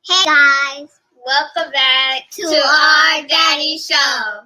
Hey guys, welcome back to our Daddy Show.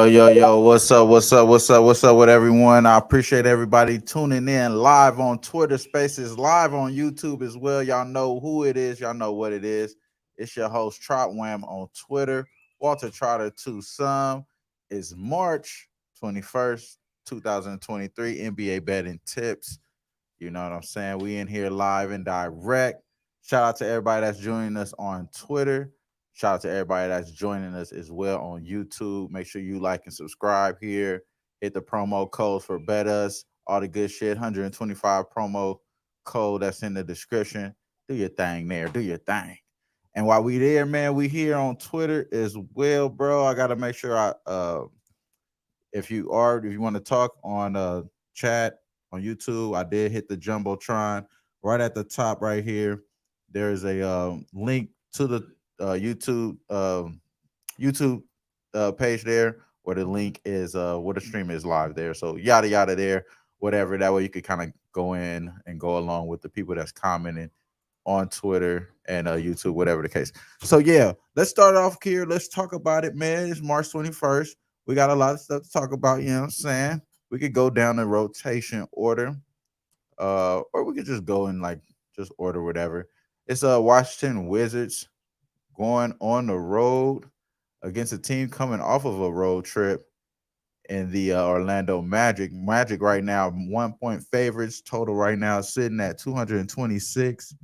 Yo, what's up with everyone? I appreciate everybody tuning in live on Twitter Spaces, live on YouTube as well. Y'all know who it is, y'all know what it is. It's your host, Trot Wham on Twitter, Walter Trotter to some. It's March 21st, 2023, NBA betting tips. You know what I'm saying? We in here live and direct. Shout out to everybody that's joining us on Twitter. Shout out to everybody that's joining us as well on YouTube. Make sure you like and subscribe here. Hit the promo codes for Bet Us. All the good shit. 125 promo code that's in the description. Do your thing there. Do your thing. And while we there, man, we here on Twitter as well, bro. I gotta make sure if you want to talk on chat on YouTube, I did hit the Jumbotron right at the top right here. There's a link to the YouTube page there, where the link is where the stream is live there. So yada yada there, whatever. That way you could kind of go in and go along with the people that's commenting on Twitter and YouTube, whatever the case. So yeah, let's start off here. Let's talk about it, man. It's March 21st. We got a lot of stuff to talk about, you know what I'm saying? We could go down the rotation order. Or we could just go in like just order whatever. It's Washington Wizards going on the road against a team coming off of a road trip in the Orlando Magic. Magic right now 1-point favorites. Total right now sitting at 226.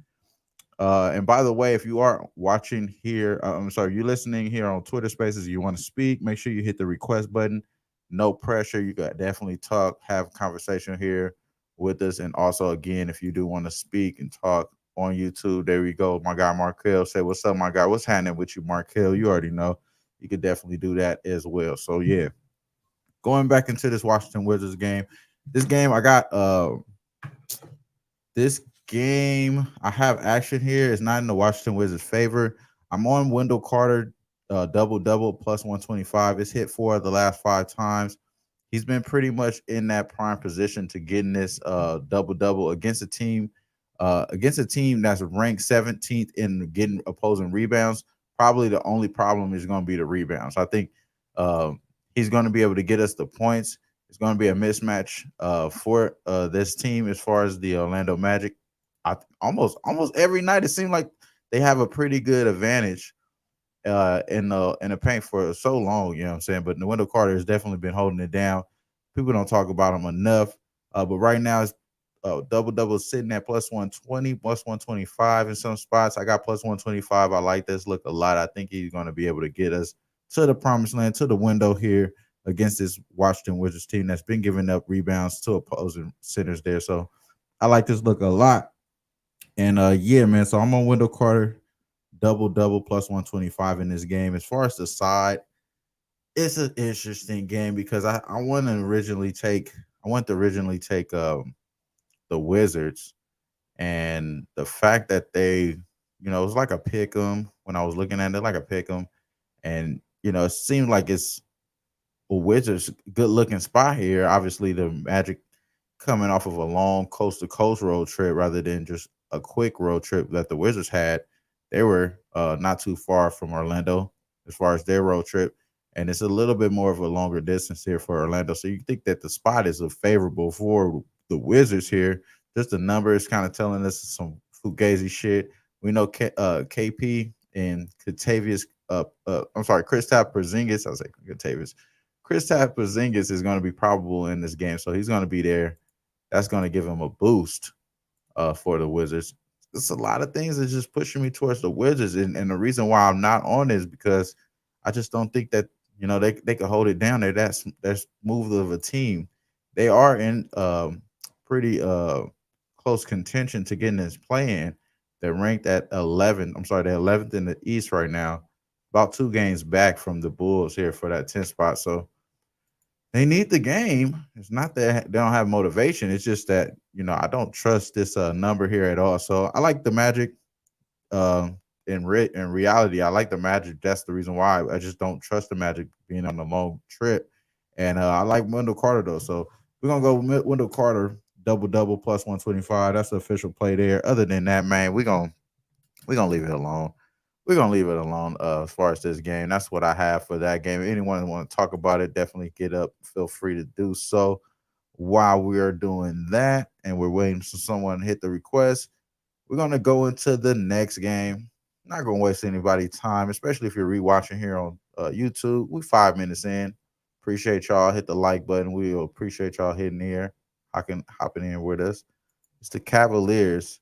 And by the way, if you are watching here, you're listening here on Twitter Spaces, you want to speak, make sure you hit the request button. No pressure. You got definitely talk, have a conversation here with us. And also, again, if you do want to speak and talk on YouTube, there we go. My guy Markel said, "What's up, my guy? What's happening with you, Markel?" You already know. You could definitely do that as well. So yeah, going back into this Washington Wizards game. This game, I got this game. I have action here. It's not in the Washington Wizards' favor. I'm on Wendell Carter double plus 125. It's hit 4 of the last 5 times. He's been pretty much in that prime position to getting this double against a team that's ranked 17th in getting opposing rebounds. Probably the only problem is going to be the rebounds. I think he's going to be able to get us the points. It's going to be a mismatch for this team as far as the Orlando Magic. Almost every night it seems like they have a pretty good advantage in the paint for so long, you know what I'm saying? But Wendell Carter has definitely been holding it down. People don't talk about him enough. But right now it's double sitting at plus 120, plus 125 in some spots. I got plus 125. I like this look a lot. I think he's going to be able to get us to the promised land, to the window here against this Washington Wizards team that's been giving up rebounds to opposing centers there. So I like this look a lot. And yeah, man. So I'm on Wendell Carter double plus 125 in this game. As far as the side, it's an interesting game because I want to originally take the Wizards, and the fact that they, it was like a pick 'em when I was looking at it, like a pick 'em, and it seemed like it's a Wizards good looking spot here. Obviously, the Magic coming off of a long coast to coast road trip rather than just a quick road trip that the Wizards had. They were not too far from Orlando as far as their road trip, and it's a little bit more of a longer distance here for Orlando. So you think that the spot is favorable for the Wizards here. Just the numbers kind of telling us some fugazi shit. We know KP and Katavius, Kristaps Porzingis. I was like Katavius. Kristaps Porzingis is going to be probable in this game, so he's going to be there. That's going to give him a boost for the Wizards. It's a lot of things that's just pushing me towards the Wizards, and the reason why I'm not on is because I just don't think that they could hold it down. They're that smooth of a team. They are in pretty close contention to getting this play-in. They're ranked at 11. They're 11th in the East right now, about 2 games back from the Bulls here for that 10th spot. So They need the game. It's not that they don't have motivation. It's just that I don't trust this number here at all. So I like the Magic. In reality, I like the Magic. That's the reason why I just don't trust the Magic being on a long trip. And I like Wendell Carter though. So we're gonna go with Wendell Carter double double plus 125. That's the official play there. Other than that, man, we're gonna leave it alone. We're gonna leave it alone as far as this game. That's what I have for that game. If anyone want to talk about it, definitely get up. Feel free to do so. While we are doing that and we're waiting for someone to hit the request, we're gonna go into the next game. Not gonna waste anybody's time, especially if you're rewatching here on YouTube. We 5 minutes in. Appreciate y'all. Hit the like button. We will appreciate y'all hitting here, hopping in with us. It's the Cavaliers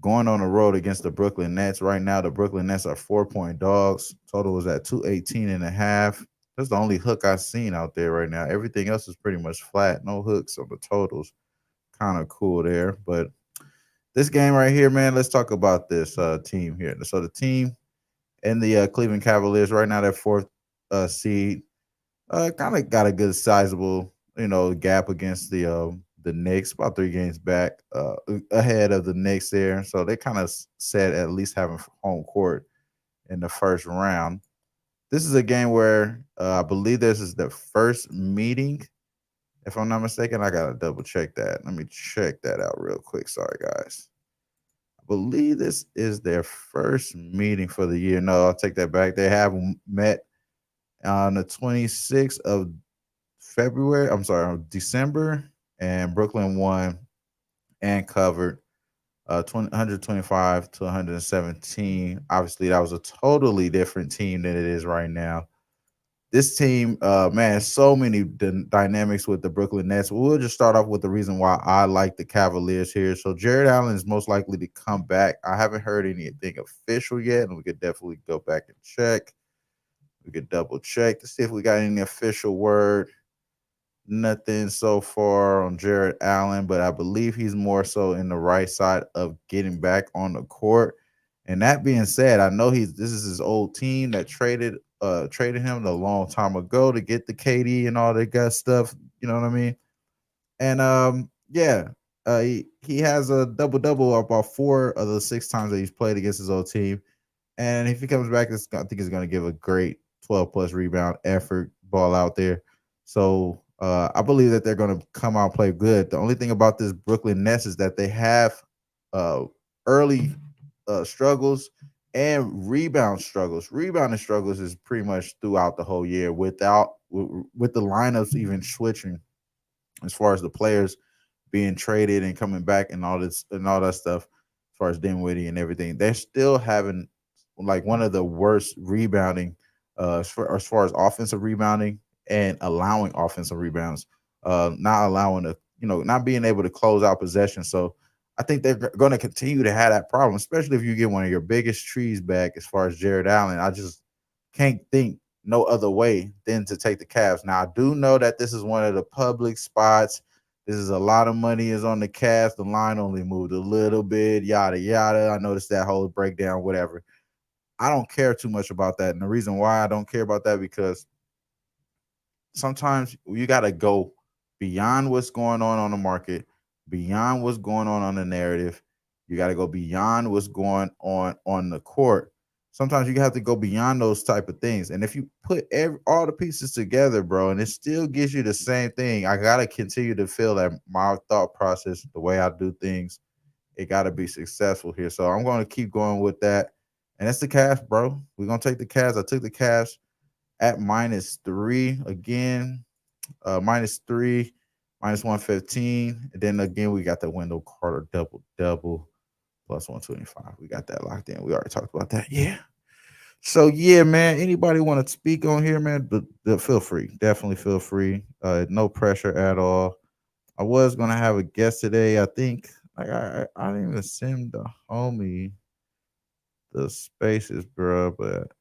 going on the road against the Brooklyn Nets. Right now, the Brooklyn Nets are 4-point dogs. Total is at 218 and a half. That's the only hook I've seen out there right now. Everything else is pretty much flat. No hooks on the totals. Kind of cool there. But this game right here, man, let's talk about this team here. So the team and the Cleveland Cavaliers right now, they're fourth seed. Kind of got a good sizable, gap against the Knicks, about 3 games back, ahead of the Knicks there. So they kind of said at least having home court in the first round. This is a game where I believe this is the first meeting. If I'm not mistaken, I gotta double check that. Let me check that out real quick. Sorry, guys. I believe this is their first meeting for the year. No, I'll take that back. They have met on the 26th of February. I'm sorry, December, and Brooklyn won and covered 125 to 117. Obviously, that was a totally different team than it is right now. This team, man, so many dynamics with the Brooklyn Nets. We'll just start off with the reason why I like the Cavaliers here. So Jared Allen is most likely to come back. I haven't heard anything official yet, and we could definitely go back and check. We could double check to see if we got any official word. Nothing so far on Jared Allen, but I believe he's more so in the right side of getting back on the court. And that being said, I know this is his old team that traded him a long time ago to get the KD and all that good stuff. You know what I mean? And yeah, he has a double double about 4 of the 6 times that he's played against his old team. And if he comes back, I think he's going to give a great 12 plus rebound effort ball out there. So I believe that they're going to come out and play good. The only thing about this Brooklyn Nets is that they have uh, early struggles and rebound struggles. Rebounding struggles is pretty much throughout the whole year with the lineups even switching as far as the players being traded and coming back and all this and all that stuff, as far as Dinwiddie and everything. They're still having like one of the worst rebounding as far as offensive rebounding and allowing offensive rebounds, not allowing not being able to close out possession. So I think they're going to continue to have that problem, especially if you get one of your biggest trees back as far as Jared Allen. I just can't think no other way than to take the Cavs. Now I do know that this is one of the public spots. This is a lot of money is on the Cavs. The line only moved a little bit, yada yada. I noticed that whole breakdown, whatever. I don't care too much about that. And the reason why I don't care about that because sometimes you got to go beyond what's going on the market, beyond what's going on the narrative. You got to go beyond what's going on the court. Sometimes you have to go beyond those type of things. And if you put all the pieces together, bro, and it still gives you the same thing, I got to continue to feel that my thought process, the way I do things, it got to be successful here. So I'm going to keep going with that. And that's the Cavs, bro. We're going to take the Cavs. I took the Cavs at -3 again, -3, -115. And then again, we got the Wendell Carter double double plus 125. We got that locked in. We already talked about that. Yeah. So yeah, man. Anybody want to speak on here, man? But feel free. Definitely feel free. No pressure at all. I was gonna have a guest today. I think I didn't even send the homie the spaces, bro, but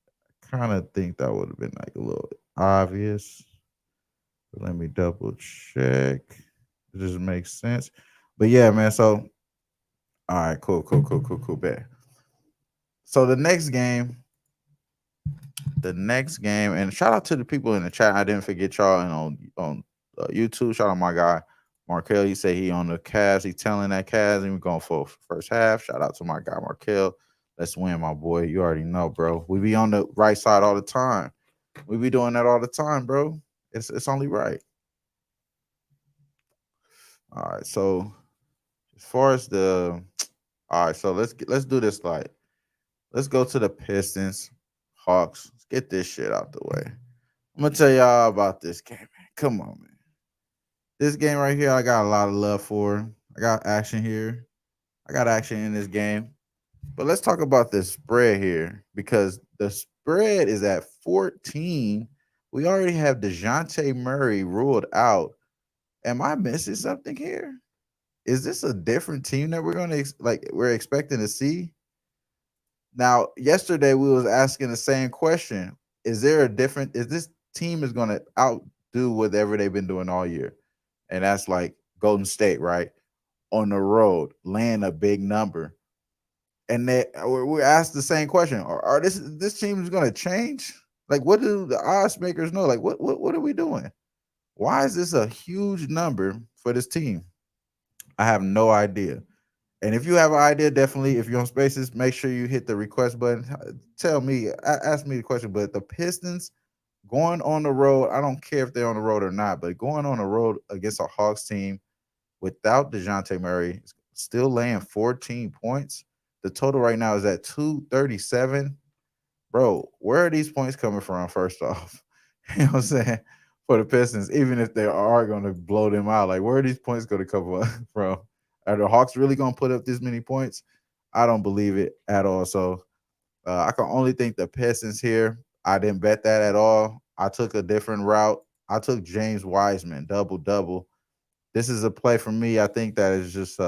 kind of think that would have been like a little obvious. But let me double check. It just makes sense. But yeah, man. So, all right, cool. Bet. So the next game, The next game, and shout out to the people in the chat. I didn't forget y'all, and on YouTube. Shout out my guy Markel. He said he on the Cavs. He telling that Cavs, and we going for first half. Shout out to my guy Markel. Let's win, my boy. You already know, bro. We be on the right side all the time. We be doing that all the time, bro. It's only right. All right. So as far as the all right, so let's do this like let's go to the Pistons, Hawks. Let's get this shit out the way. I'm gonna tell y'all about this game, man. Come on, man. This game right here, I got a lot of love for. I got action here. I got action in this game. But let's talk about the spread here because the spread is at 14. We already have DeJounte Murray ruled out. Am I missing something here? Is this a different team that we're gonna we're expecting to see? Now, yesterday we was asking the same question. Is there a different is this team is gonna outdo whatever they've been doing all year? And that's like Golden State, right? On the road, laying a big number. And we asked the same question: Are this team is gonna change? Like, what do the odds makers know? Like, what are we doing? Why is this a huge number for this team? I have no idea. And if you have an idea, definitely, if you're on Spaces, make sure you hit the request button. Tell me, ask me the question. But the Pistons going on the road, I don't care if they're on the road or not, but going on the road against a Hawks team without DeJounte Murray, still laying 14 points. The total right now is at 237. Bro, where are these points coming from, first off? You know what I'm saying? For the Pistons, even if they are going to blow them out, like where are these points going to come from? Are the Hawks really going to put up this many points? I don't believe it at all. So I can only think the Pistons here. I didn't bet that at all. I took a different route. I took James Wiseman, double double. This is a play for me. I think that is just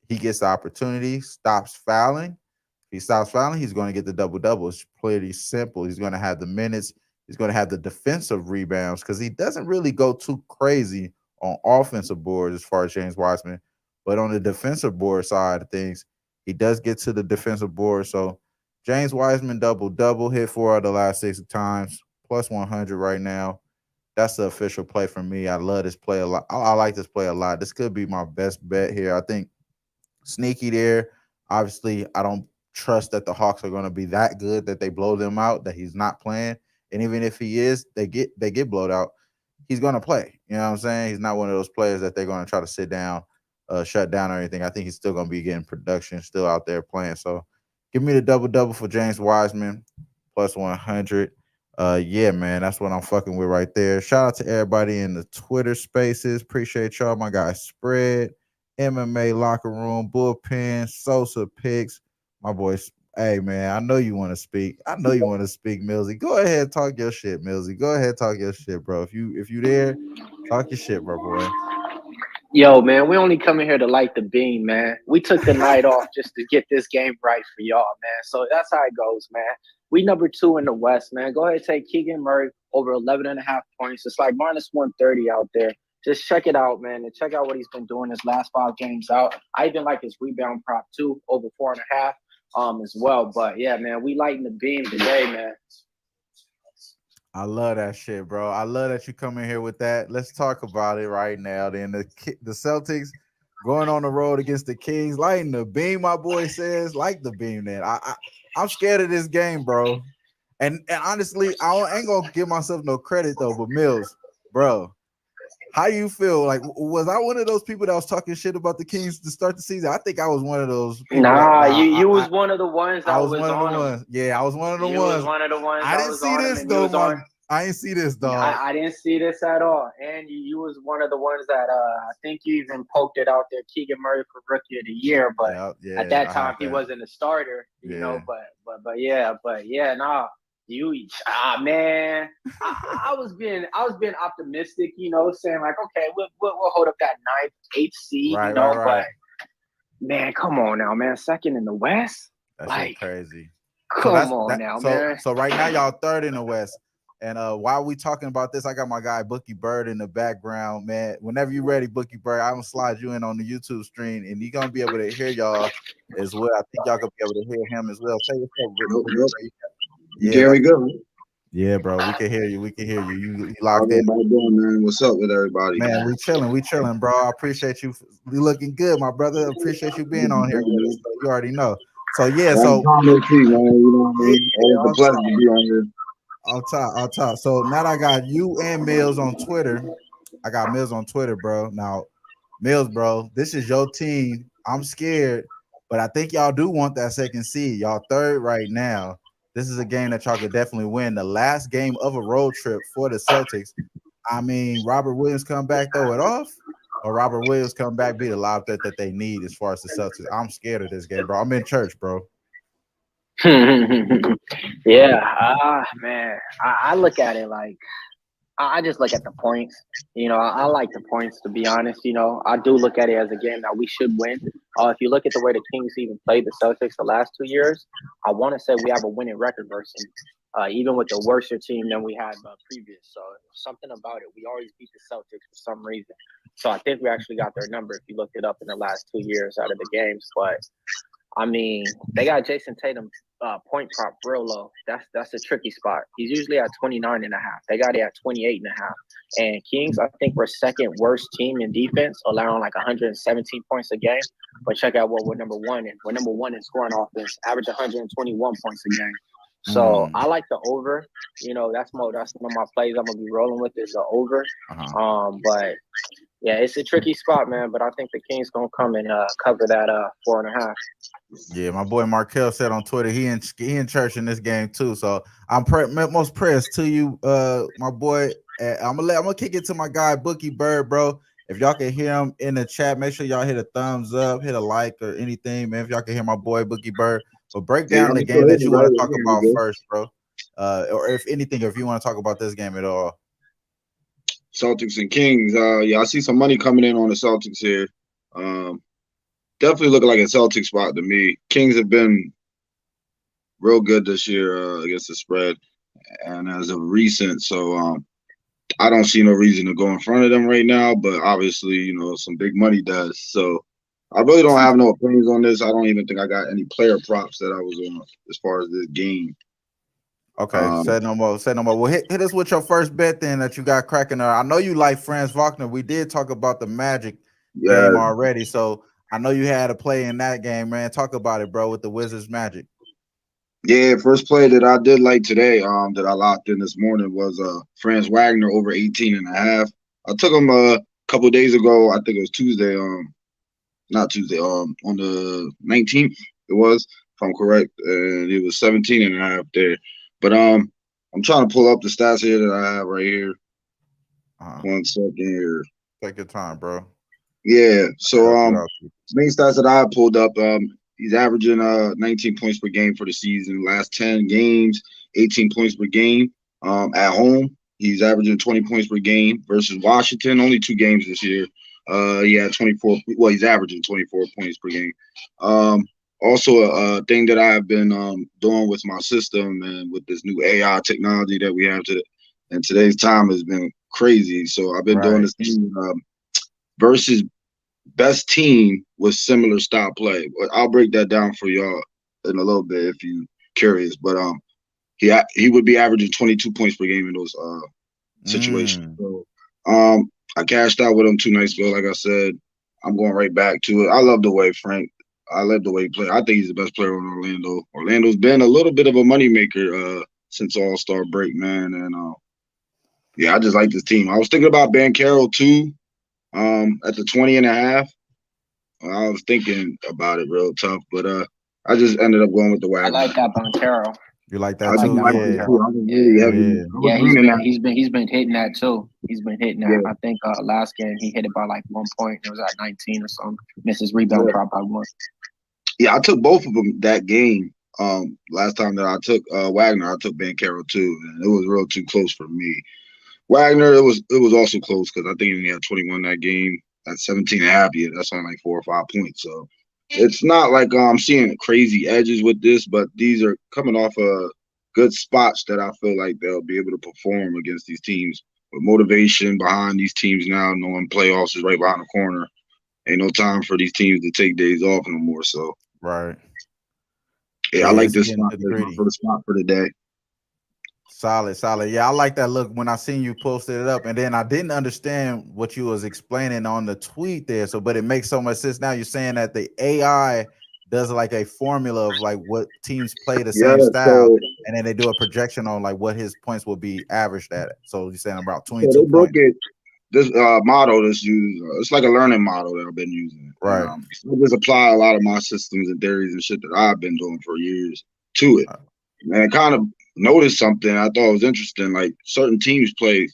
he gets the opportunity, stops fouling. If he stops fouling, he's going to get the double double. It's pretty simple. He's going to have the minutes. He's going to have the defensive rebounds because he doesn't really go too crazy on offensive boards as far as James Wiseman. But on the defensive board side of things, he does get to the defensive board. So James Wiseman double double hit 4 of the last 6 times, plus 100 right now. That's the official play for me. I love this play a lot. I like this play a lot. This could be my best bet here. I think sneaky there. Obviously, I don't trust that the Hawks are going to be that good that they blow them out, that he's not playing. And even if he is, they get blowed out. He's going to play. You know what I'm saying? He's not one of those players that they're going to try to sit down, shut down or anything. I think he's still going to be getting production, still out there playing. So give me the double double for James Wiseman, plus 100. Yeah, man, that's what I'm fucking with right there. Shout out to everybody in the Twitter spaces. Appreciate y'all. My guy Spread, MMA Locker Room, Bullpen, Sosa Picks. My boys. Hey man, I know you want to speak. I know you want to speak, Millsy. Go ahead, talk your shit, Millsy. Go ahead, talk your shit, bro. If you there, talk your shit, bro, boy. Yo, man, we only coming here to light the beam, man. We took the night off just to get this game right for y'all, man. So that's how it goes, man. We number 2 in the West, man. Go ahead and take Keegan Murray over 11.5 points. It's like minus 130 out there. Just check it out, man, and check out what he's been doing his last 5 games out. I even like his rebound prop too, over 4.5, as well. But yeah, man, we lighting the beam today, man. I love that shit, bro. I love that you come in here with that. Let's talk about it right now. Then the Celtics going on the road against the Kings, lighting the beam. My boy says, like the beam. Then I'm scared of this game, bro. And honestly, ain't gonna give myself no credit though. But Mills, bro, how you feel? Like, was I one of those people that was talking shit about the Kings to start the season? I think I was one of those people that. Nah, Nah, you was one of the ones I that was was one of the on him. ones. Yeah, I was one of the You was ones. one of the ones I that didn't was see on him, this and you though, was on. I didn't see this, dog. I didn't see this at all. And you was one of the ones that I think you even poked it out there, Keegan Murray for Rookie of the Year. But Yeah, at that I time, had he that. wasn't a starter, you know. Yeah. But yeah, nah. Man, I was being optimistic, you know, saying like, okay, we'll hold up that 9th, 8th seed, you know. Right. But man, come on now, man, second in the West, That shit like, crazy. come on now, man. So right now y'all third in the West. And while we talking about this, I got my guy Bookie Bird in the background, man. Whenever you ready, Bookie Bird, I'm gonna slide you in on the YouTube stream, and you're gonna be able to hear y'all as well. I think y'all gonna be able to hear him as well. Say what's up, Nope. Bookie Bird. Yeah, Here we go. yeah, bro. We can hear you. We can hear you. You How's locked in. everybody doing, man? What's up with everybody? Man, we chilling, bro. I appreciate you. You looking good, my brother. Appreciate you being on here with us. So you already know. So yeah, Long so time no see, man. You know what I yeah, mean? Always a pleasure to be on here. I'll talk. So now that I got you and Mills on Twitter. I got Mills on Twitter, bro. Now, Mills, bro, this is your team. I'm scared, but I think y'all do want that second seed. Y'all third right now. This is a game that y'all could definitely win. The last game of a road trip for the Celtics. I mean, Robert Williams come back, throw it off, or Robert Williams come back, be the live threat that they need as far as the Celtics. I'm scared of this game, bro. I'm in church, bro. Yeah, man, I look at it like I just look at the points. I like the points, to be honest. I do look at it as a game that we should win. If you look at the way the Kings even played the Celtics the last 2 years, I want to say we have a winning record versus even with the worser team than we had previous. So something about it. We always beat the Celtics for some reason. So I think we actually got their number if you looked it up in the last 2 years out of the games. But I mean, they got Jason Tatum point prop real low. That's a tricky spot. He's usually at 29.5. They got it at 28.5. And Kings, I think we're second worst team in defense, allowing like 117 points a game. But check out what we're number one in. We're number one in scoring offense, average 121 points a game. So I like the over. That's one of my plays I'm gonna be rolling with is the over. But yeah, it's a tricky spot, man. But I think the Kings gonna come and cover that 4.5. Yeah, my boy Markel said on Twitter he in church in this game too. So I'm most prayers to you, my boy. I'm gonna kick it to my guy Bookie Bird, bro. If y'all can hear him in the chat, make sure y'all hit a thumbs up, hit a like or anything, man. If y'all can hear my boy Bookie Bird, but break down the game that you want to talk about first, bro. Or if anything, if you want to talk about this game at all. Celtics and Kings. Yeah, I see some money coming in on the Celtics here. Definitely looking like a Celtic spot to me. Kings have been real good this year against the spread, and as of recent, so I don't see no reason to go in front of them right now. But obviously, some big money does. So I really don't have no opinions on this. I don't even think I got any player props that I was on as far as this game. Okay, say no more. Well, hit us with your first bet then that you got cracking. I know you like Franz Wagner. We did talk about the Magic game already, so I know you had a play in that game, man. Talk about it, bro, with the Wizards Magic. Yeah, first play that I did like today, that I locked in this morning was Franz Wagner over 18.5. I took him a couple days ago. I think it was Tuesday. Not Tuesday. On the 19th, it was, if I'm correct, and it was 17.5 there. But I'm trying to pull up the stats here that I have right here. 1 second here. Take your time, bro. Yeah. So main stats that I pulled up, he's averaging 19 points per game for the season. Last 10 games, 18 points per game. At home, he's averaging 20 points per game versus Washington. Only 2 games this year. He had 24. Well, he's averaging 24 points per game. Also, a thing that I've been doing with my system and with this new AI technology that we have in today's time has been crazy. So I've been doing this thing versus best team with similar style play. I'll break that down for y'all in a little bit if you're curious. But he would be averaging 22 points per game in those situations. So I cashed out with him 2 nights ago. Like I said, I'm going right back to it. I love the way I love the way he plays. I think he's the best player on Orlando. Orlando's been a little bit of a moneymaker since All-Star break, man. And yeah, I just like this team. I was thinking about Banchero too. At the 20.5, I was thinking about it real tough, but I just ended up going with the Wagner. I like that Banchero. You like that too? He's been hitting that too. He's been hitting that. Yeah. I think last game he hit it by like 1 point. It was at 19 or something. Missed his rebound prop by 1. Yeah, I took both of them that game. Last time that I took Wagner, I took Banchero too, and it was real too close for me. Wagner, it was also close because I think he only had 21 that game. At 17.5, that's only like 4 or 5 points. So it's not like I'm seeing crazy edges with this, but these are coming off good spots that I feel like they'll be able to perform against these teams with motivation behind these teams now, knowing playoffs is right behind the corner. Ain't no time for these teams to take days off no more. So right. Yeah, I like this spot. This is my first spot for the day. Solid, solid. Yeah, I like that look when I seen you posted it up, and then I didn't understand what you was explaining on the tweet there. So, but it makes so much sense now. You're saying that the AI does like a formula of like what teams play the Yeah, same style, so and then they do a projection on like what his points will be averaged at. So you're saying about so 22 they broke points, it. This model that's used, it's like a learning model that I've been using, and right? I just apply a lot of my systems and theories and shit that I've been doing for years to it. And I kind of noticed something I thought was interesting. Like certain teams play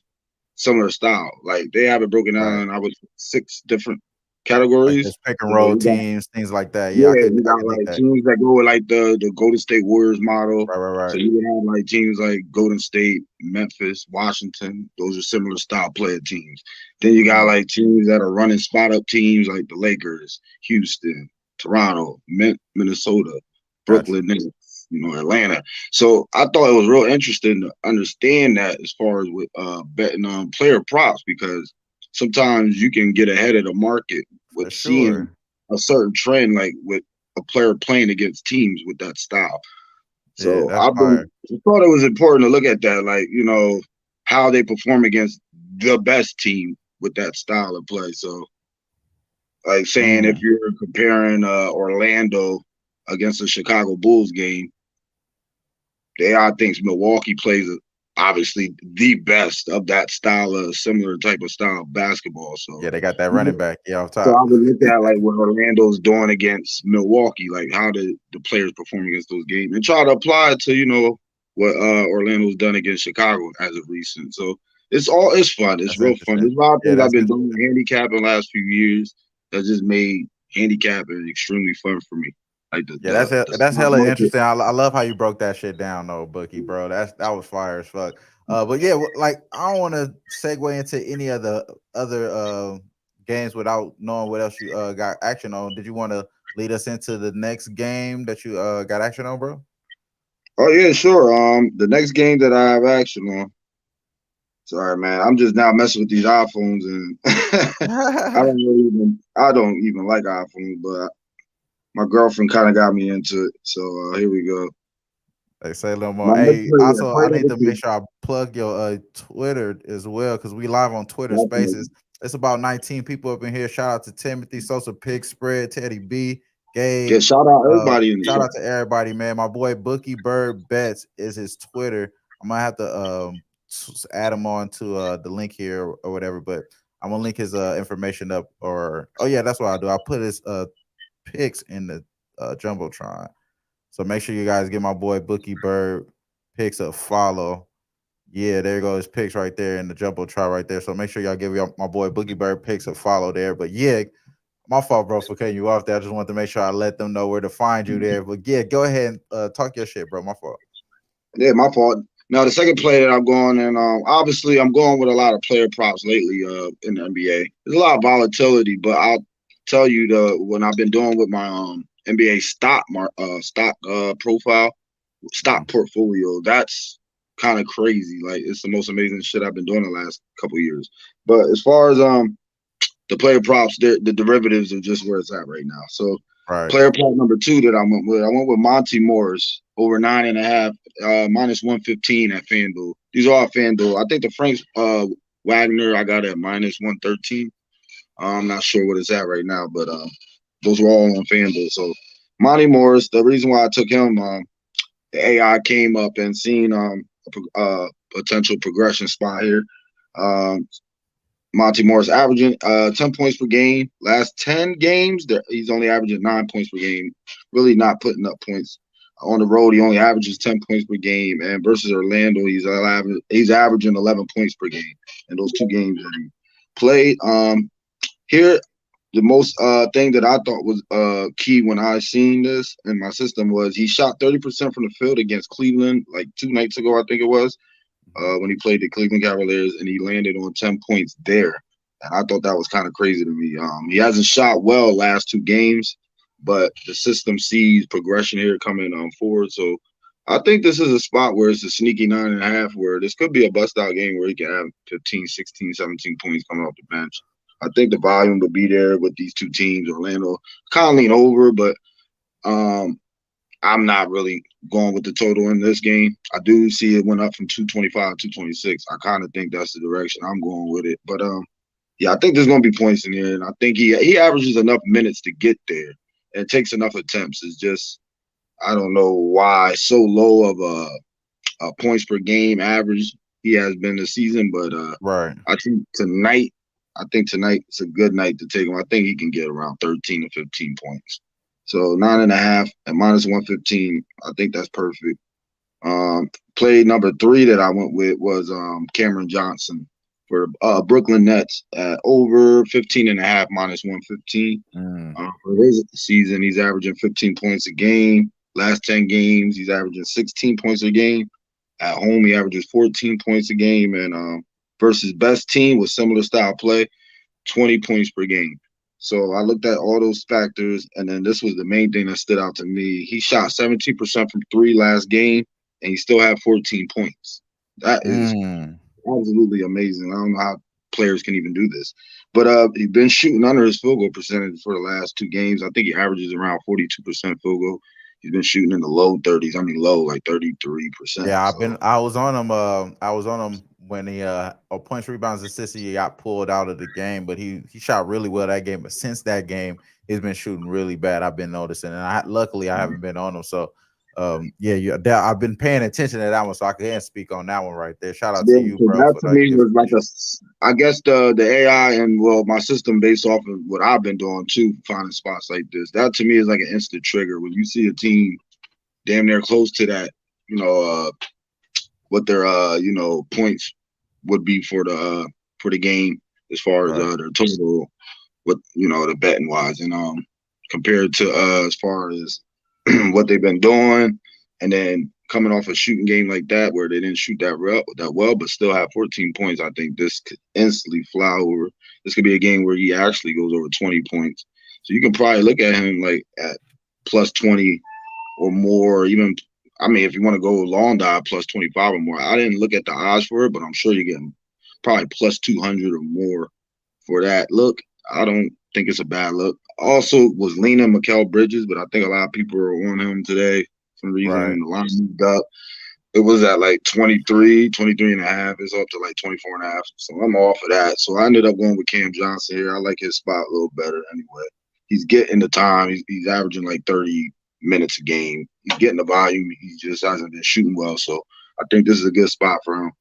similar style. Like they have it broken Right. down, I would 6 different Like categories. this pick and You know, roll you got teams, things like that. Yeah, yeah, you I got could dig like that. teams that go with like the Golden State Warriors model. Right, right, So right. you would have like teams like Golden State, Memphis, Washington. Those are similar style player teams. Then you got Mhm. like teams that are running spot up teams like the Lakers, Houston, Toronto, Minnesota, Gotcha. Brooklyn Nets, Atlanta. So I thought it was real interesting to understand that as far as with betting on player props, because sometimes you can get ahead of the market For with seeing sure. a certain trend, like with a player playing against teams with that style. Yeah, So that's fire. I thought it was important to look at that, like, how they perform against the best team with that style of play. So, like saying if Mm. you're comparing Orlando against the Chicago Bulls game, the AI thinks Milwaukee plays obviously the best of that style of similar type of style of basketball. So Yeah, they got that running back. Yeah, off So I top. would look at like what Orlando's doing against Milwaukee, like how the players perform against those games, and try to apply it to what Orlando's done against Chicago as of recent. So it's fun. It's That's real fun. interesting. There's a lot of Yeah, things I've that's been interesting. doing handicapping the last few years that just made handicapping extremely fun for me. Like Yeah, the that's stock hella market. interesting. I love how you broke that shit down, though, Bookie, bro. That was fire as fuck. But yeah, like I don't want to segue into any of the other games without knowing what else you got action on. Did you want to lead us into the next game that you got action on, bro? Oh yeah, sure. The next game that I have action on. Sorry, man. I'm just now messing with these iPhones, and I don't even like iPhones, but my girlfriend kind of got me into it. So here we go. They say a little more. My next Hey, player, also, I player need number to make 2. sure I plug your Twitter as well because we live on Twitter Definitely. Spaces. It's about 19 people up in here. Shout out to Timothy, Sosa, Pig Spread, Teddy B, Gabe. Yeah, shout out everybody in the Shout chat. out to everybody, man. My boy Bookie Bird Bets is his Twitter. I'm gonna have to add him on to the link here or whatever, but I'm gonna link his information up. Or oh yeah, that's what I'll do. I'll put his pics in the jumbotron. So make sure you guys give my boy Bookie Bird picks a follow. Yeah, there goes his picks right there in the jumbotron right there. So make sure y'all give my boy Bookie Bird picks a follow there. But yeah, my fault, bro, for cutting you off there. I just wanted to make sure I let them know where to find you there. But yeah, go ahead and talk your shit, bro. My fault. Yeah, my fault. Now the second player that I'm going, and obviously I'm going with a lot of player props lately in the NBA. There's a lot of volatility, but I'll tell you when I've been doing with my NBA stock profile, stock Mhm. portfolio. That's kind of crazy. Like it's the most amazing shit I've been doing the last couple of years. But as far as the player props, the derivatives are just where it's at right now. So Right. player prop number 2 that I went with Monty Morris over 9.5, minus 115 at FanDuel. These are all FanDuel. I think the Frank Wagner I got at minus 113. I'm not sure what it's at right now, but those were all on FanDuel. So Monty Morris, the reason why I took him, the AI came up and seen a potential progression spot here. Um, Monty Morris averaging 10 points per game. Last 10 games, he's only averaging 9 points per game. Really not putting up points. On the road, he only averages 10 points per game. And versus Orlando, he's averaging 11 points per game in those 2 games that he played. Here, the most thing that I thought was key when I seen this in my system was he shot 30% from the field against Cleveland like 2 nights ago, I think it was, Mhm. when he played the Cleveland Cavaliers, and he landed on 10 points there. And I thought that was kind of crazy to me. He hasn't shot well last 2 games, but the system sees progression here coming forward. So I think this is a spot where it's a sneaky 9.5, where this could be a bust out game where he can have 15, 16, 17 points coming off the bench. I think the volume would be there with these 2 teams. Orlando kind of lean over, but um, I'm not really going with the total in this game. I do see it went up from 225 to 226. I kind of think that's the direction I'm going with it. But yeah, I think there's going to be points in here, and I think he averages enough minutes to get there and takes enough attempts. It's just I don't know why so low of a points per game average he has been this season, but right. I think tonight it's a good night to take him. I think he can get around 13 to 15 points. So 9.5 at minus 115. I think that's perfect. Play number 3 that I went with was Cameron Johnson for Brooklyn Nets at over 15.5 minus 115. For his season, he's averaging 15 points a game. Last 10 games, he's averaging 16 points a game. At home, he averages 14 points a game, and versus best team with similar style play, 20 points per game. So I looked at all those factors, and then this was the main thing that stood out to me. He shot 17% from 3 last game, and he still had 14 points. That is absolutely amazing. I don't know how players can even do this. But he's been shooting under his field goal percentage for the last 2 games. I think he averages around 42% field goal. He's been shooting in the low 30s. I mean, low, like 33%. Yeah, I was on him. I was on him when he points, rebounds, assists. He got pulled out of the game, but he shot really well that game. But since that game, he's been shooting really bad. I've been noticing, and luckily I haven't been on him. So, yeah, I've been paying attention to that one, so I can speak on that one right there. Shout out to you, bro. That to me was like I guess the AI and my system based off of what I've been doing too, finding spots like this. That to me is like an instant trigger when you see a team damn near close to that, what their points would be for the game as far as their total, what the betting wise, and compared to as far as what they've been doing, and then coming off a shooting game like that where they didn't shoot that well, but still have 14 points. I think this could instantly fly over. This could be a game where he actually goes over 20 points. So you can probably look at him like at plus 20 or more. Even, I mean, if you want to go long dive, plus 25 or more. I didn't look at the odds for it, but I'm sure you're getting probably plus 200 or more for that look. I don't think it's a bad look. Also was leaning Mikal Bridges, but I think a lot of people are on him today. For some reason, the line moved up. It was at like 23 and a half. It's up to like 24 and a half. So I'm off of that. So I ended up going with Cam Johnson here. I like his spot a little better anyway. He's getting the time. He's averaging like 30 minutes a game. He's getting the volume. He just hasn't been shooting well. So I think this is a good spot for him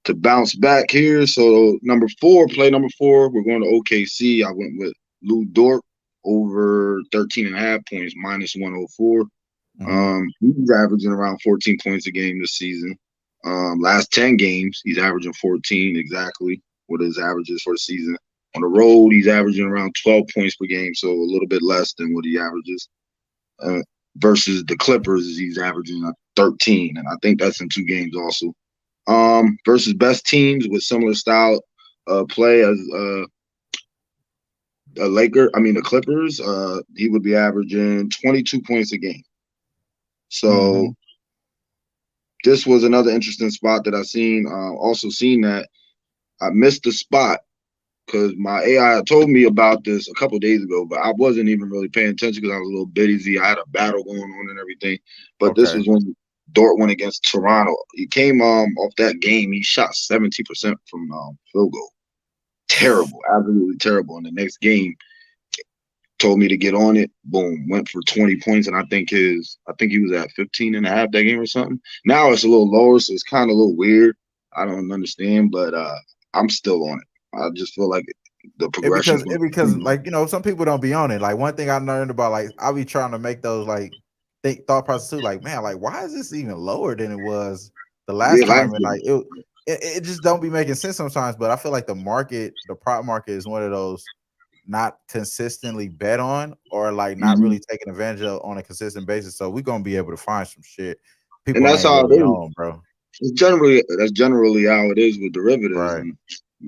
to bounce back here. So play number 4, we're going to OKC. I went with Lou Dort over 13.5 points, minus 104. He's averaging around 14 points a game this season. Last 10 games, he's averaging 14 exactly what his average is for the season. On the road, he's averaging around 12 points per game, so a little bit less than what he averages. Versus the Clippers, he's averaging 13, and I think that's in 2 games also. Versus best teams with similar style play as the Clippers, he would be averaging 22 points a game. So this was another interesting spot that I seen. Also seen that I missed the spot because my AI told me about this a couple of days ago, but I wasn't even really paying attention because I was a little busy. I had a battle going on and everything. But this was when Dort went against Toronto. He came off that game. He shot 70% from field goal. Terrible, absolutely terrible. In the next game, told me to get on it. Boom, went for 20 points, and I think he was at 15.5 that game or something. Now it's a little lower, so it's kind of a little weird. I don't understand, but I'm still on it. I just feel like the progression because like some people don't be on it. Like one thing I learned about, like I'll be trying to make those like thought process too. Like, man, like why is this even lower than it was the last time? And like it just don't be making sense sometimes. But I feel like the prop market is one of those not consistently bet on or like not really taking advantage of on a consistent basis. So we're gonna be able to find some shit. People and that's how really it is, bro. That's generally how it is with derivatives. Right. And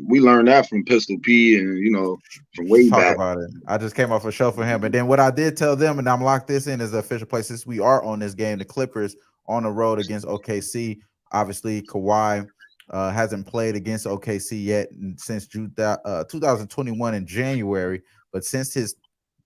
we learned that from Pistol P and from way back. About it. I just came off a show for him. But then what I did tell them, and I'm locked this in as the official play since we are on this game, the Clippers on the road against OKC. Obviously, Kawhi hasn't played against OKC yet since 2021 in January. But since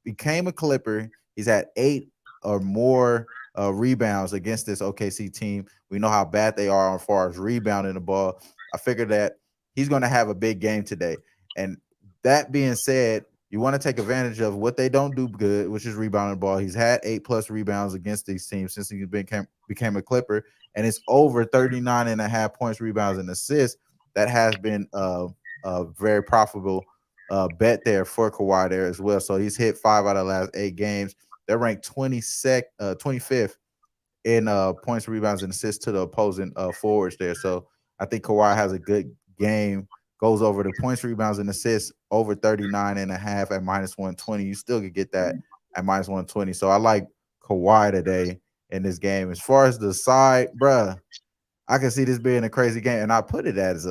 became a Clipper, he's had 8 or more rebounds against this OKC team. We know how bad they are as far as rebounding the ball. I figured that he's going to have a big game today. And that being said, you want to take advantage of what they don't do good, which is rebounding the ball. He's had 8+ rebounds against these teams since he became a Clipper, and it's over 39.5 points, rebounds, and assists. That has been a very profitable bet there for Kawhi there as well. So he's hit 5 out of the last 8 games. They're ranked 25th in points, rebounds, and assists to the opposing forwards there. So I think Kawhi has a good game, goes over the points, rebounds, and assists over 39.5 at -120. You still could get that at -120. So I like Kawhi today in this game. As far as the side, bruh, I can see this being a crazy game. And I put it as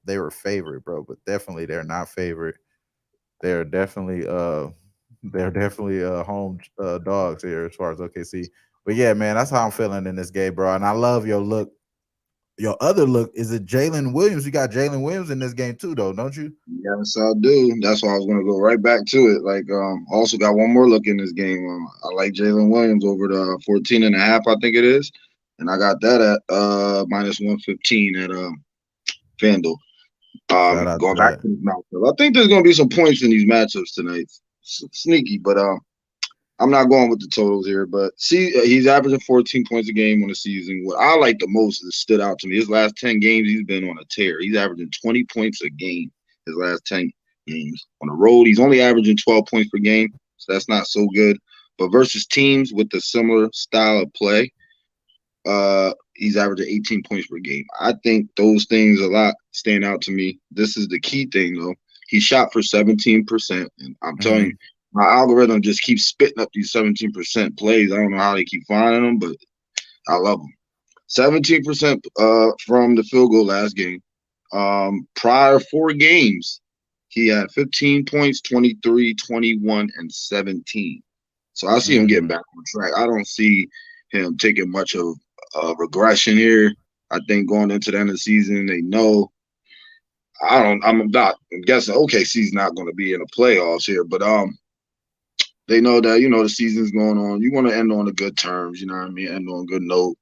they were favorite, bro, but definitely they're not favorite. They're definitely home dogs here as far as OKC. But yeah, man, that's how I'm feeling in this game, bro. And I love your look. Your other look is it Jalen Williams. You got Jalen Williams in this game too, though, don't you? Yes, I do. That's why I was going to go right back to it. Like, also got one more look in this game. I like Jalen Williams over the 14.5, I think it is, and I got that at -115 at FanDuel. Going back to this matchup, I think there's going to be some points in these matchups tonight. Sneaky, but I'm not going with the totals here. But see, he's averaging 14 points a game on the season. What I like the most that stood out to me, his last 10 games, he's been on a tear. He's averaging 20 points a game his last 10 games. On the road, he's only averaging 12 points per game, so that's not so good. But versus teams with a similar style of play, he's averaging 18 points per game. I think those things a lot stand out to me. This is the key thing, though. He shot for 17%, and I'm telling you, my algorithm just keeps spitting up these 17% plays. I don't know how they keep finding them, but I love them. 17% from the field goal last game. Prior 4 games, he had 15 points, 23, 21, and 17. So I see him getting back on track. I don't see him taking much of regression here. I think going into the end of the season, they know. I'm guessing OKC's not going to be in the playoffs here, but they know that, the season's going on. You want to end on a good terms, you know what I mean? End on a good note.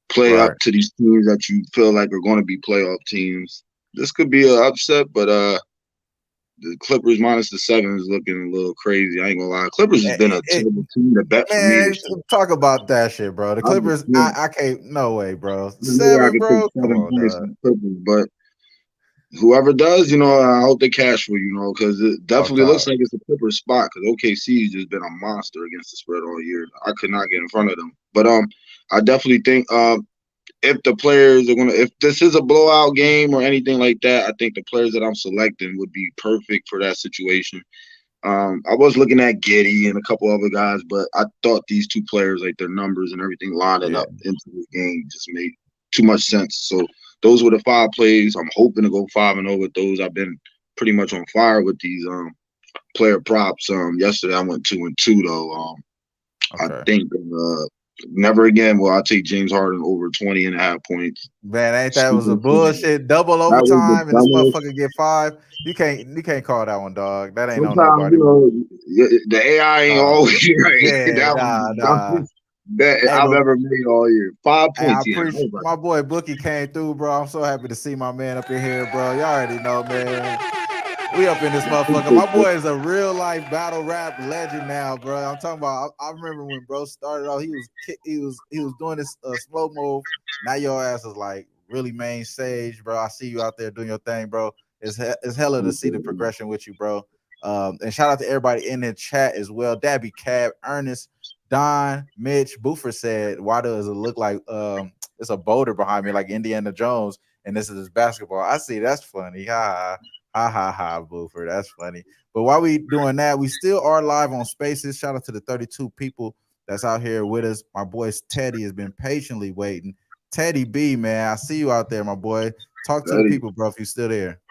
Play up to these teams that you feel like are going to be playoff teams. This could be an upset, but the Clippers -7 is looking a little crazy. I ain't gonna lie. Clippers has been a terrible team to bet for me. Talk about that shit, bro. The Clippers, I can't. No way, bro. 7, bro. Come on, Clippers, but whoever does, I hope they cash for you, because it definitely looks like it's a Clippers spot. Because OKC's just been a monster against the spread all year. I could not get in front of them, but I definitely think if the players are if this is a blowout game or anything like that, I think the players that I'm selecting would be perfect for that situation. I was looking at Giddey and a couple other guys, but I thought these 2 players, like their numbers and everything lining up into this game, just made too much sense. So those were the 5 plays. I'm hoping to go 5-0 with those. I've been pretty much on fire with these player props. Yesterday I went 2-2 though. I think never again will I take James Harden over 20.5 points. Man, ain't that was a bullshit double overtime and this motherfucker get 5? You can't call that one, dog. That ain't on nobody. The AI ain't always right. Yeah, that I've ever made all year. 5 points. My boy Bookie came through, bro. I'm so happy to see my man up in here, bro. Y'all already know, man. We up in this motherfucker. My boy is a real life battle rap legend now, bro. I'm talking about. I remember when bro started off. He was doing this slow move. Now your ass is like really main stage, bro. I see you out there doing your thing, bro. It's hella to see the progression with you, bro. And shout out to everybody in the chat as well. Dabby Cab, Ernest, Don, Mitch, Boofer said, "Why does it look like it's a boulder behind me like Indiana Jones?" And this is his basketball. I see. That's funny. Ha, Boofer. That's funny. But while we doing that, we still are live on Spaces. Shout out to the 32 people that's out here with us. My boy Teddy has been patiently waiting. Teddy B, man, I see you out there, my boy. Talk to the people, bro, if you're still there.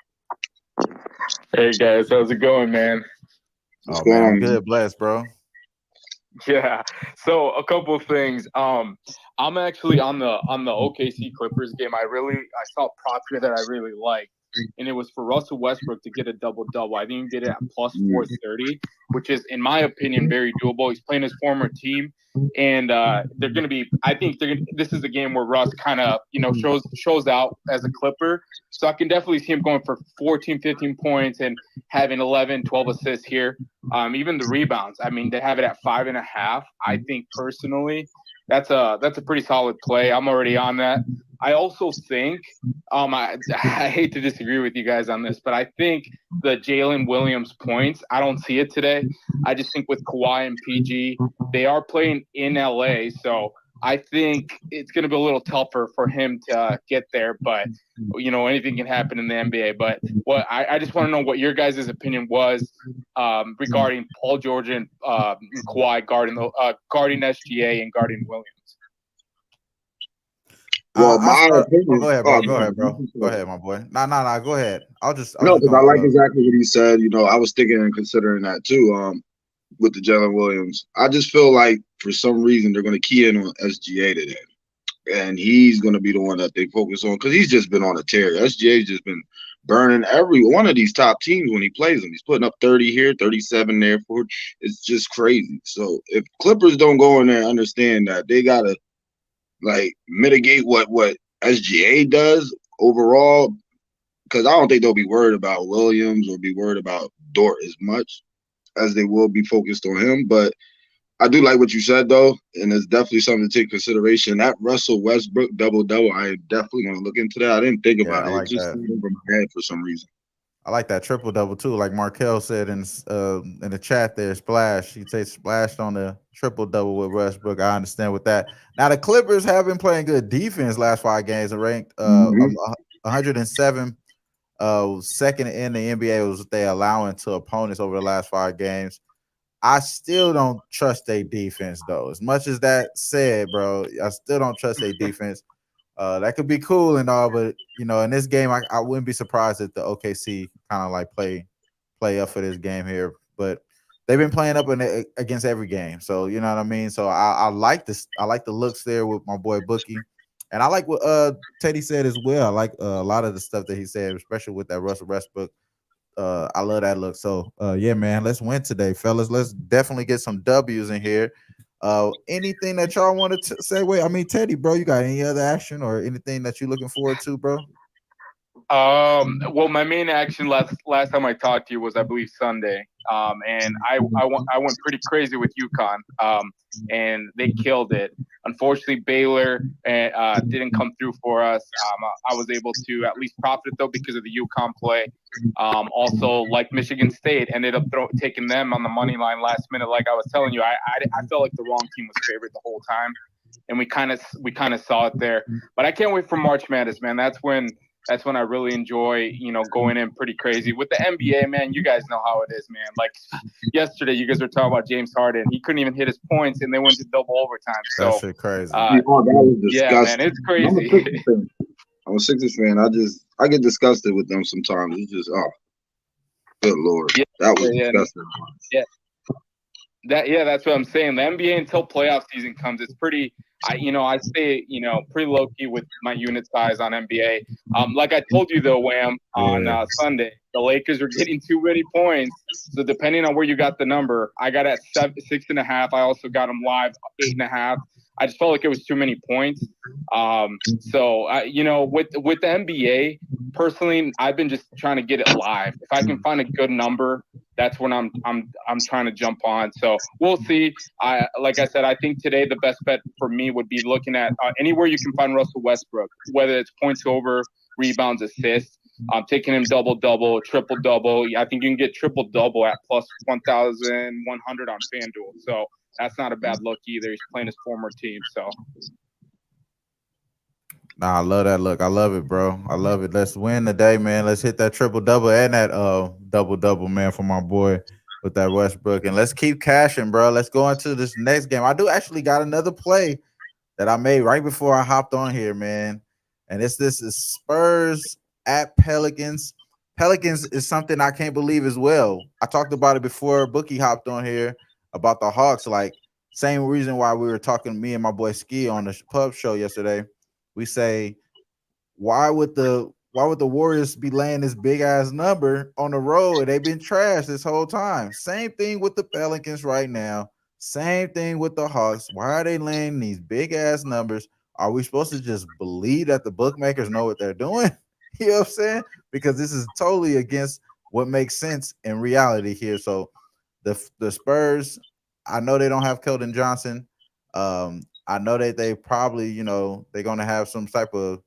Hey guys, how's it going, man? Oh man, I'm good, blessed, bro. Yeah. So a couple of things. I'm actually on the OKC Clippers game. I saw a prop here that I really like. and it was for Russell Westbrook to get a double-double. I think you get it at plus 430, which is, in my opinion, very doable. He's playing his former team, and they're going to be – I think this is a game where Russ kind of, shows out as a Clipper. So I can definitely see him going for 14, 15 points and having 11, 12 assists here. Even the rebounds, I mean, they have it at 5.5. I think personally that's a pretty solid play. I'm already on that. I also think I hate to disagree with you guys on this, but I think the Jalen Williams points, I don't see it today. I just think with Kawhi and PG, they are playing in LA, so I think it's going to be a little tougher for him to get there, but anything can happen in the NBA. But I just want to know what your guys' opinion was regarding Paul George and Kawhi guarding SGA and guarding Williams. Well, my opinion. Go ahead, bro. Go ahead, bro. Go ahead, my boy. Nah. Go ahead. Because I like exactly what he said. I was thinking and considering that too. With the Jalen Williams, I just feel like for some reason they're going to key in on SGA today, and he's going to be the one that they focus on because he's just been on a tear. SGA's just been burning every one of these top teams when he plays them. He's putting up 30 here, 37 there. It's just crazy. So if Clippers don't go in there and understand that they got to mitigate what SGA does overall, because I don't think they'll be worried about Williams or be worried about Dort as much as they will be focused on him. But I do like what you said, though, and it's definitely something to take consideration. That Russell Westbrook double-double, I definitely want to look into that. I didn't think about it. It just went over my head for some reason. I like that triple-double, too. Like Markel said in the chat there, Splash. He said splashed on the triple-double with Westbrook. I understand with that. Now, the Clippers have been playing good defense last 5 games and ranked 107 second in the NBA was what they allowing to opponents over the last 5 games. I still don't trust their defense, though. As much as that said, bro, I still don't trust their defense. That could be cool and all, but in this game, I wouldn't be surprised if the OKC kind of play up for this game here. But they've been playing up against every game, so you know what I mean. So I like this. I like the looks there with my boy Bookie. And I like what Teddy said as well. I like a lot of the stuff that he said, especially with that Russell Westbrook. I love that look. So, yeah, man, let's win today, fellas. Let's definitely get some W's in here. Anything that y'all wanted to say? Wait, I mean, Teddy, bro, you got any other action or anything that you're looking forward to, bro? Well, my main action last time I talked to you was, I believe, Sunday. And I went pretty crazy with UConn. And they killed it. Unfortunately, Baylor didn't come through for us. I was able to at least profit though because of the UConn play. Also, like Michigan State, ended up taking them on the money line last minute. Like I was telling you, I felt like the wrong team was favored the whole time, and we kind of saw it there. But I can't wait for March Madness, man. That's when I really enjoy, going in pretty crazy. With the NBA, man, you guys know how it is, man. Like yesterday, you guys were talking about James Harden. He couldn't even hit his points, and they went to double overtime. So that shit crazy. That was disgusting. Yeah, man, it's crazy. I'm a Sixers fan. I get disgusted with them sometimes. It's just, good Lord. Yeah, that was disgusting. Yeah. That's what I'm saying. The NBA until playoff season comes, it's pretty. I stay, pretty low key with my unit size on NBA. Like I told you though, Wham, on Sunday, the Lakers are getting too many points. So depending on where you got the number, I got at 6.5. I also got them live 8.5. I just felt like it was too many points. So with the NBA, personally, I've been just trying to get it live. If I can find a good number, that's when I'm trying to jump on. So we'll see. Like I said, I think today the best bet for me would be looking at anywhere you can find Russell Westbrook, whether it's points over, rebounds, assists. Taking him double-double, triple-double. I think you can get triple-double at plus 1,100 on FanDuel. So that's not a bad look either. He's playing his former team. So. Nah, I love that look. I love it, bro. I love it. Let's win today, man. Let's hit that triple-double and that double-double, man, for my boy with that Westbrook. And let's keep cashing, bro. Let's go into this next game. I do actually got another play that I made right before I hopped on here, man. And this is Spurs at Pelicans. Pelicans is something I can't believe as well. I talked about it before Bookie hopped on here about the Hawks. Like, same reason why we were talking, me and my boy Ski on the pub show yesterday. We say, why would the why would the Warriors be laying this big ass number on the road? They've been trash this whole time. Same thing with the Pelicans right now. Same thing with the Hawks. Why are they laying these big ass numbers? Are we supposed to just believe that the bookmakers know what they're doing? You know what I'm saying? Because this is totally against what makes sense in reality here. So the Spurs, I know they don't have Keldon Johnson. I know that they probably, they're gonna have some type of,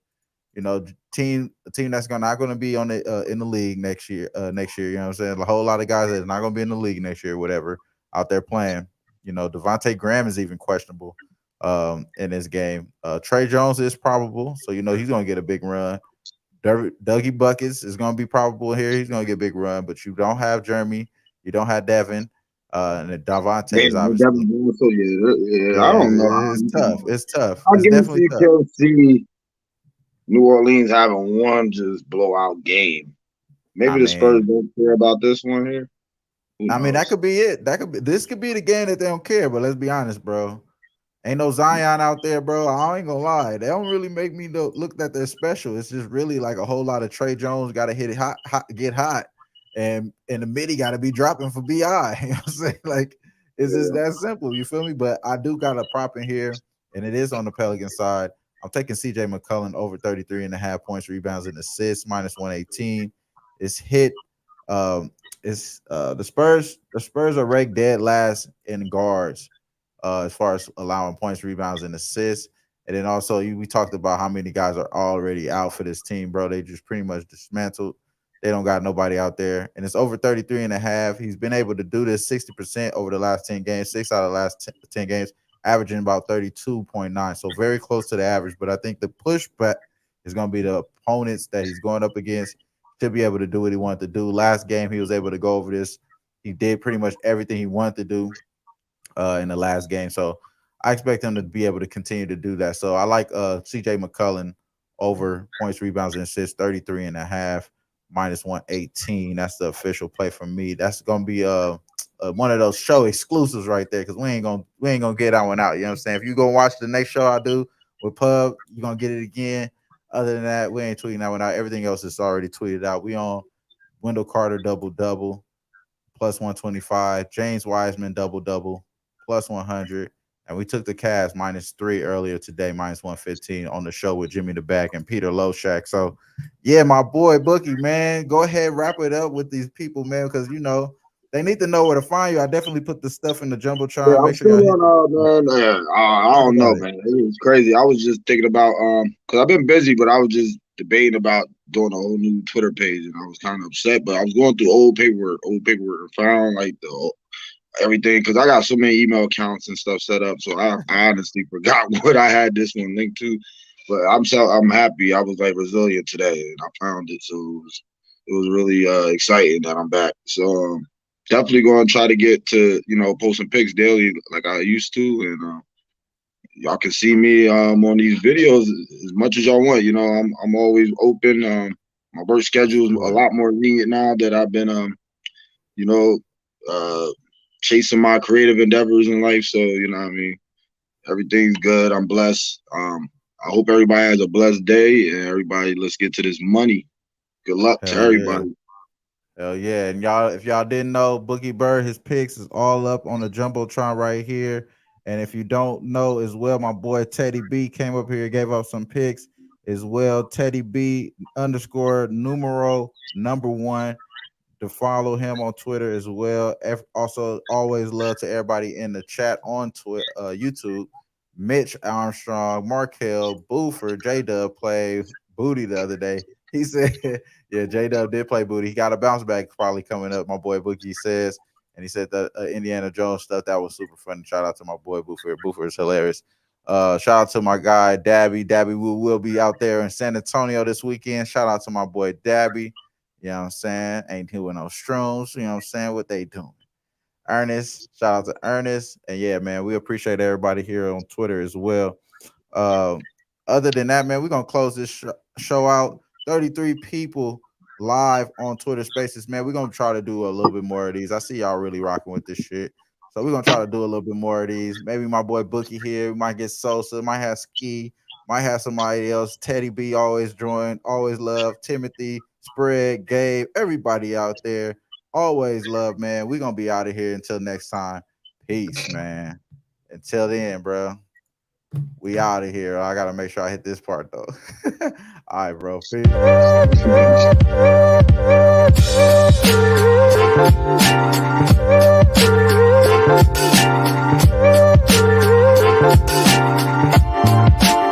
a team that's not gonna be on the in the league next year. Next year, you know what I'm saying? A whole lot of guys that's not gonna be in the league next year, whatever, out there playing. Devontae Graham is even questionable in this game. Trey Jones is probable, so he's gonna get a big run. Dougie Buckets is gonna be probable here. He's gonna get a big run, but you don't have Jeremy, you don't have Devin, and then Davante is Damn, obviously. so yeah, I Yeah, don't know. it's tough. It's tough. I It's definitely guarantee tough. you'll see New Orleans having one just blowout game. I Maybe the Spurs mean, don't care about this one here. Who that knows? could be it. This could be the game that they don't care. But let's be honest, bro. Ain't no Zion out there, bro. I ain't gonna lie. They don't really make me look that they're special. It's just really like a whole lot of Trey Jones got to hit it hot, get hot, and the midi got to be dropping for Bi. You know what I'm saying? Like it's just Yeah. that simple. You feel me? But I do got a prop in here, and it is on the Pelican side. I'm taking CJ McCollum over 33.5 points, rebounds, and assists, minus 118. It's hit. It's the Spurs. The Spurs are ranked dead last in guards as far as allowing points, rebounds, and assists. And then also we talked about how many guys are already out for this team, bro. They just pretty much dismantled. They don't got nobody out there. And it's over 33.5. He's been able to do this 60% over the last 10 games, 6 out of the last 10 games, averaging about 32.9. So very close to the average. But I think the pushback is going to be the opponents that he's going up against. Should be able to do what he wanted to do. Last game, he was able to go over this. He did pretty much everything he wanted to do in the last game. So I expect him to be able to continue to do that. So I like CJ McCollum over points, rebounds, and assists, 33.5, minus 118. That's the official play for me. That's gonna be one of those show exclusives right there, because we ain't gonna get that one out. You know what I'm saying? If you go watch the next show I do with Pub, you're gonna get it again. Other than that, we ain't tweeting that one out. Everything else is already tweeted out. We on Wendell Carter double plus 125, James Wiseman double plus 100, and we took the Cavs -3 earlier today, minus 115 on the show with Jimmy the Back and Peter Loshak. So, yeah, my boy Bookie, man, go ahead, wrap it up with these people, man, because they need to know where to find you. I definitely put the stuff in the Yeah, jumbotron. I'm Make sure y'all still hit. on man. I Talk don't about know, it. man. It was crazy. I was just thinking about because I've been busy, but I was just debating about doing a whole new Twitter page, and I was kind of upset. But I was going through old paperwork, and found like the everything because I got so many email accounts and stuff set up. So I honestly forgot what I had this one linked to. But I'm happy. I was like resilient today, and I found it. So it was really exciting that I'm back. So definitely going to try to get to posting pics daily like I used to, and y'all can see me on these videos as much as y'all want. I'm always open. My work schedule is a Sure. lot more lenient now that I've been you know uh chasing my creative endeavors in life. So what I mean, everything's good. I'm blessed. I hope everybody has a blessed day, and everybody, let's get to this money. Good luck to Hell yeah. everybody. Hell yeah. And y'all, if y'all didn't know, Boogie Bird, his picks is all up on the Jumbotron right here. And if you don't know as well, my boy Teddy B came up here, gave up some picks as well. Teddy B underscore numero number one, to follow him on Twitter as well. Also, always love to everybody in the chat on YouTube. Mitch Armstrong, Markel, Buford, J Dub played booty the other day. He said, "Yeah, J Dub did play booty. He got a bounce back probably coming up." My boy Bookie says, and he said the Indiana Jones stuff that was super fun. Shout out to my boy Buford. Buford is hilarious. Shout out to my guy Dabby. Dabby will be out there in San Antonio this weekend. Shout out to my boy Dabby. You know what I'm saying? Ain't doing no shrooms. You know what I'm saying? What they doing? Ernest, shout out to Ernest. And yeah, man, we appreciate everybody here on Twitter as well. Um, Other than that, man, we're gonna close this show out. 33 people live on Twitter Spaces, man. We're gonna try to do a little bit more of these. I see y'all really rocking with this shit. So we're gonna try to do a little bit more of these. Maybe my boy Bookie here. We might get Sosa, might have Ski, Might have somebody else. Teddy B always join. Always love. Timothy, Spread, Gabe, everybody out there. Always love, man. We're going to be out of here until next time. Peace, man. Until then, bro. We out of here. I got to make sure I hit this part, though. All right, bro. Peace.